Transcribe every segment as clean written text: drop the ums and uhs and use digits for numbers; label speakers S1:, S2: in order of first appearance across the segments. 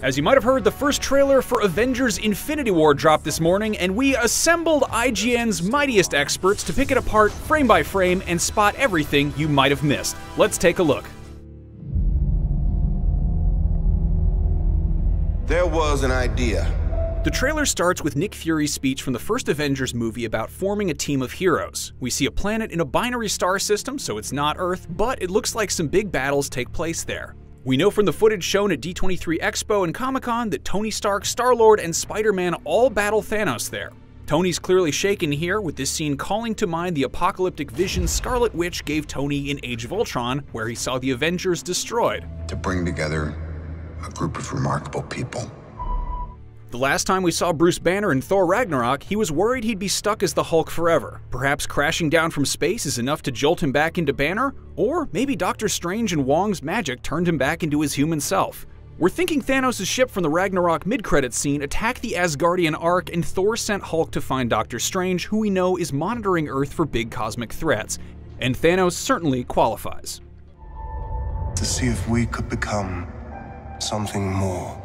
S1: As you might have heard, the first trailer for Avengers Infinity War dropped this morning, and we assembled IGN's mightiest experts to pick it apart frame by frame and spot everything you might have missed. Let's take a look.
S2: There was an idea.
S1: The trailer starts with Nick Fury's speech from the first Avengers movie about forming a team of heroes. We see a planet in a binary star system, so it's not Earth, but it looks like some big battles take place there. We know from the footage shown at D23 Expo and Comic-Con that Tony Stark, Star-Lord, and Spider-Man all battle Thanos there. Tony's clearly shaken here, with this scene calling to mind the apocalyptic vision Scarlet Witch gave Tony in Age of Ultron, where he saw the Avengers destroyed.
S2: To bring together a group of remarkable people.
S1: The last time we saw Bruce Banner in Thor Ragnarok, he was worried he'd be stuck as the Hulk forever. Perhaps crashing down from space is enough to jolt him back into Banner? Or maybe Doctor Strange and Wong's magic turned him back into his human self. We're thinking Thanos' ship from the Ragnarok mid-credits scene attacked the Asgardian Ark, and Thor sent Hulk to find Doctor Strange, who we know is monitoring Earth for big cosmic threats. And Thanos certainly qualifies.
S3: To see if we could become something more.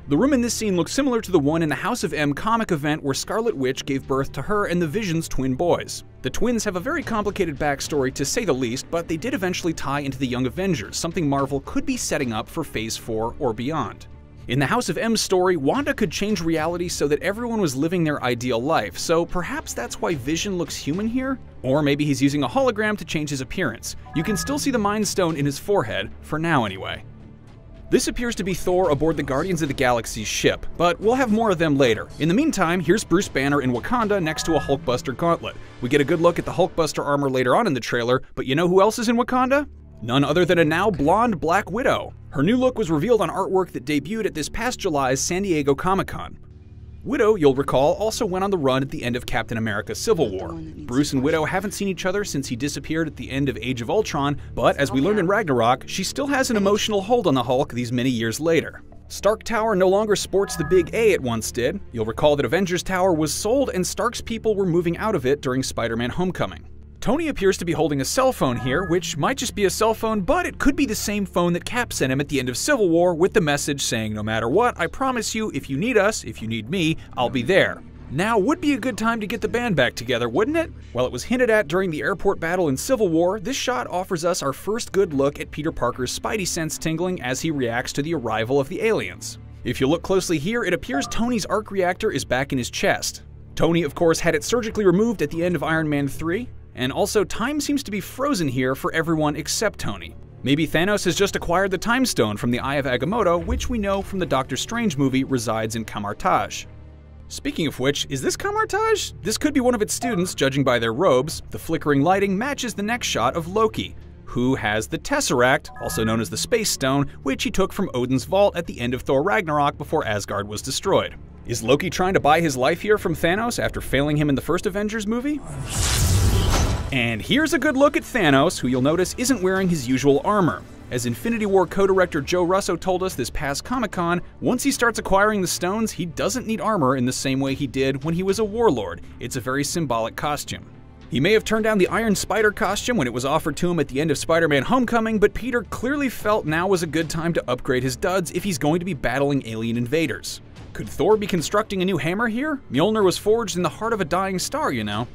S1: The room in this scene looks similar to the one in the House of M comic event where Scarlet Witch gave birth to her and the Vision's twin boys. The twins have a very complicated backstory to say the least, but they did eventually tie into the Young Avengers, something Marvel could be setting up for Phase 4 or beyond. In the House of M story, Wanda could change reality so that everyone was living their ideal life, so perhaps that's why Vision looks human here? Or maybe he's using a hologram to change his appearance. You can still see the Mind Stone in his forehead, for now anyway. This appears to be Thor aboard the Guardians of the Galaxy's ship, but we'll have more of them later. In the meantime, here's Bruce Banner in Wakanda next to a Hulkbuster gauntlet. We get a good look at the Hulkbuster armor later on in the trailer, but you know who else is in Wakanda? None other than a now blonde Black Widow. Her new look was revealed on artwork that debuted at this past July's San Diego Comic-Con. Widow, you'll recall, also went on the run at the end of Captain America: Civil War. Bruce and Widow haven't seen each other since he disappeared at the end of Age of Ultron, but as we learned in Ragnarok, she still has an emotional hold on the Hulk these many years later. Stark Tower no longer sports the big A it once did. You'll recall that Avengers Tower was sold and Stark's people were moving out of it during Spider-Man: Homecoming. Tony appears to be holding a cell phone here, which might just be a cell phone, but it could be the same phone that Cap sent him at the end of Civil War with the message saying, "No matter what, I promise you, if you need us, if you need me, I'll be there." Now would be a good time to get the band back together, wouldn't it? While it was hinted at during the airport battle in Civil War, this shot offers us our first good look at Peter Parker's Spidey sense tingling as he reacts to the arrival of the aliens. If you look closely here, it appears Tony's arc reactor is back in his chest. Tony, of course, had it surgically removed at the end of Iron Man 3. And also, time seems to be frozen here for everyone except Tony. Maybe Thanos has just acquired the Time Stone from the Eye of Agamotto, which we know from the Doctor Strange movie resides in Kamar-Taj. Speaking of which, is this Kamar-Taj? This could be one of its students, judging by their robes. The flickering lighting matches the next shot of Loki, who has the Tesseract, also known as the Space Stone, which he took from Odin's vault at the end of Thor Ragnarok before Asgard was destroyed. Is Loki trying to buy his life here from Thanos after failing him in the first Avengers movie? And here's a good look at Thanos, who you'll notice isn't wearing his usual armor. As Infinity War co-director Joe Russo told us this past Comic-Con, once he starts acquiring the stones, he doesn't need armor in the same way he did when he was a warlord. It's a very symbolic costume. He may have turned down the Iron Spider costume when it was offered to him at the end of Spider-Man: Homecoming, but Peter clearly felt now was a good time to upgrade his duds if he's going to be battling alien invaders. Could Thor be constructing a new hammer here? Mjolnir was forged in the heart of a dying star, you know.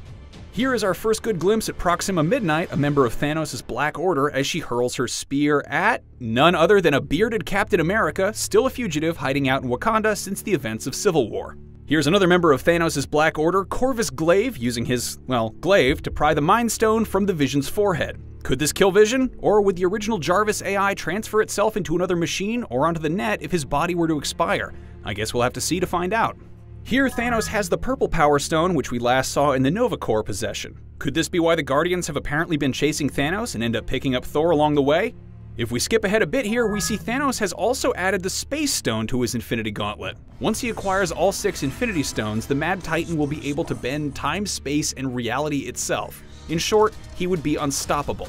S1: Here is our first good glimpse at Proxima Midnight, a member of Thanos' Black Order, as she hurls her spear at none other than a bearded Captain America, still a fugitive hiding out in Wakanda since the events of Civil War. Here's another member of Thanos' Black Order, Corvus Glaive, using his, well, glaive to pry the Mind Stone from the Vision's forehead. Could this kill Vision? Or would the original Jarvis AI transfer itself into another machine or onto the net if his body were to expire? I guess we'll have to see to find out. Here, Thanos has the purple Power Stone, which we last saw in the Nova Corps possession. Could this be why the Guardians have apparently been chasing Thanos and end up picking up Thor along the way? If we skip ahead a bit here, we see Thanos has also added the Space Stone to his Infinity Gauntlet. Once he acquires all 6 Infinity Stones, the Mad Titan will be able to bend time, space, and reality itself. In short, he would be unstoppable.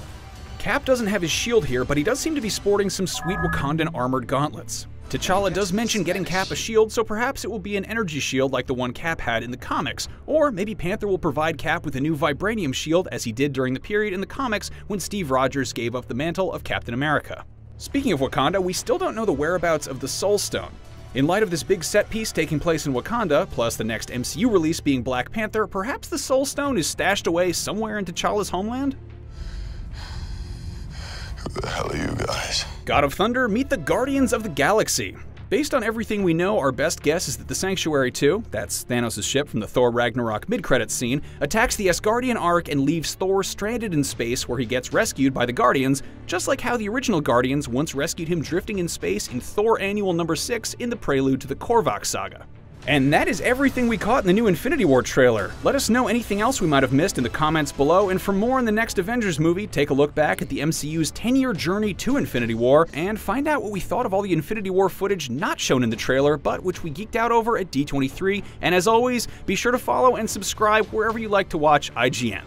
S1: Cap doesn't have his shield here, but he does seem to be sporting some sweet Wakandan armored gauntlets. T'Challa does mention getting Cap a shield, so perhaps it will be an energy shield like the one Cap had in the comics. Or maybe Panther will provide Cap with a new vibranium shield as he did during the period in the comics when Steve Rogers gave up the mantle of Captain America. Speaking of Wakanda, we still don't know the whereabouts of the Soul Stone. In light of this big set piece taking place in Wakanda, plus the next MCU release being Black Panther, perhaps the Soul Stone is stashed away somewhere in T'Challa's homeland?
S3: Who the hell are you guys?
S1: God of Thunder, meet the Guardians of the Galaxy. Based on everything we know, our best guess is that the Sanctuary 2, that's Thanos' ship from the Thor Ragnarok mid-credits scene, attacks the Asgardian Ark and leaves Thor stranded in space where he gets rescued by the Guardians, just like how the original Guardians once rescued him drifting in space in Thor Annual No. 6 in the prelude to the Korvac saga. And that is everything we caught in the new Infinity War trailer. Let us know anything else we might have missed in the comments below, and for more on the next Avengers movie, take a look back at the MCU's 10-year journey to Infinity War, and find out what we thought of all the Infinity War footage not shown in the trailer, but which we geeked out over at D23, and as always, be sure to follow and subscribe wherever you like to watch IGN.